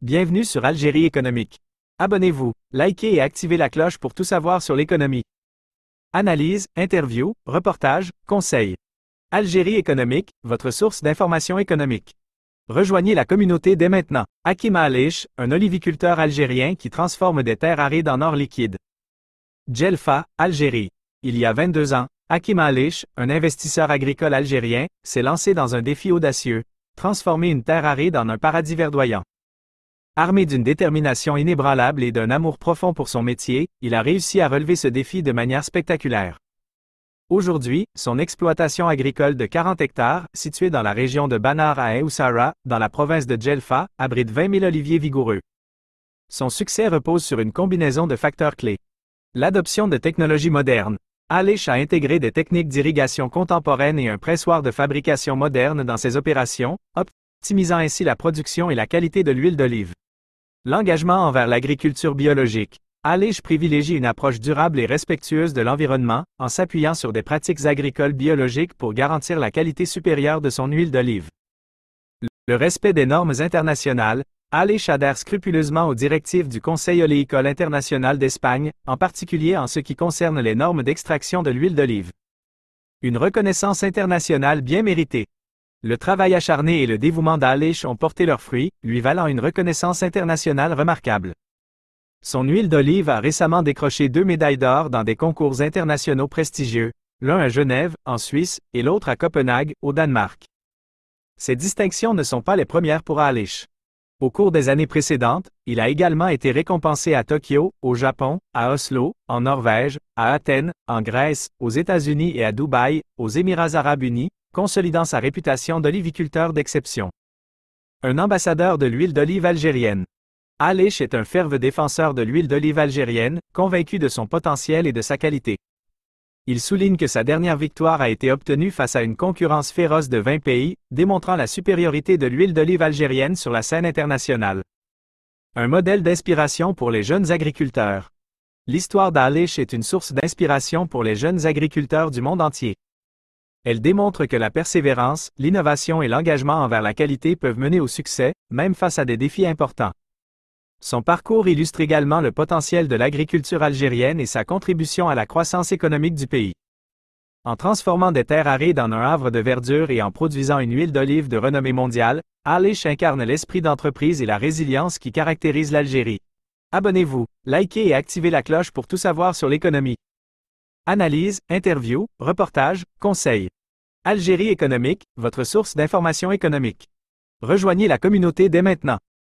Bienvenue sur Algérie économique. Abonnez-vous, likez et activez la cloche pour tout savoir sur l'économie. Analyse, interview, reportage, conseils. Algérie économique, votre source d'information économique. Rejoignez la communauté dès maintenant. Hakim Alish, un oliviculteur algérien qui transforme des terres arides en or liquide. Djelfa, Algérie. Il y a 22 ans, Hakim Alish, un investisseur agricole algérien, s'est lancé dans un défi audacieux, transformer une terre aride en un paradis verdoyant. Armé d'une détermination inébranlable et d'un amour profond pour son métier, il a réussi à relever ce défi de manière spectaculaire. Aujourd'hui, son exploitation agricole de 40 hectares, située dans la région de Banar à Ewsara, dans la province de Djelfa, abrite 20 000 oliviers vigoureux. Son succès repose sur une combinaison de facteurs clés. L'adoption de technologies modernes. Alish a intégré des techniques d'irrigation contemporaines et un pressoir de fabrication moderne dans ses opérations, optimisant ainsi la production et la qualité de l'huile d'olive. L'engagement envers l'agriculture biologique. Alish privilégie une approche durable et respectueuse de l'environnement, en s'appuyant sur des pratiques agricoles biologiques pour garantir la qualité supérieure de son huile d'olive. Le respect des normes internationales. Alish adhère scrupuleusement aux directives du Conseil oléicole international d'Espagne, en particulier en ce qui concerne les normes d'extraction de l'huile d'olive. Une reconnaissance internationale bien méritée. Le travail acharné et le dévouement d'Alish ont porté leurs fruits, lui valant une reconnaissance internationale remarquable. Son huile d'olive a récemment décroché 2 médailles d'or dans des concours internationaux prestigieux, l'un à Genève, en Suisse, et l'autre à Copenhague, au Danemark. Ces distinctions ne sont pas les premières pour Alish. Au cours des années précédentes, il a également été récompensé à Tokyo, au Japon, à Oslo, en Norvège, à Athènes, en Grèce, aux États-Unis et à Dubaï, aux Émirats arabes unis, consolidant sa réputation d'oliviculteur d'exception. Un ambassadeur de l'huile d'olive algérienne. Alish est un fervent défenseur de l'huile d'olive algérienne, convaincu de son potentiel et de sa qualité. Il souligne que sa dernière victoire a été obtenue face à une concurrence féroce de 20 pays, démontrant la supériorité de l'huile d'olive algérienne sur la scène internationale. Un modèle d'inspiration pour les jeunes agriculteurs. L'histoire d'Alish est une source d'inspiration pour les jeunes agriculteurs du monde entier. Elle démontre que la persévérance, l'innovation et l'engagement envers la qualité peuvent mener au succès, même face à des défis importants. Son parcours illustre également le potentiel de l'agriculture algérienne et sa contribution à la croissance économique du pays. En transformant des terres arides en un havre de verdure et en produisant une huile d'olive de renommée mondiale, Alish incarne l'esprit d'entreprise et la résilience qui caractérise l'Algérie. Abonnez-vous, likez et activez la cloche pour tout savoir sur l'économie. Analyse, interview, reportage, conseils. Algérie économique, votre source d'information économique. Rejoignez la communauté dès maintenant.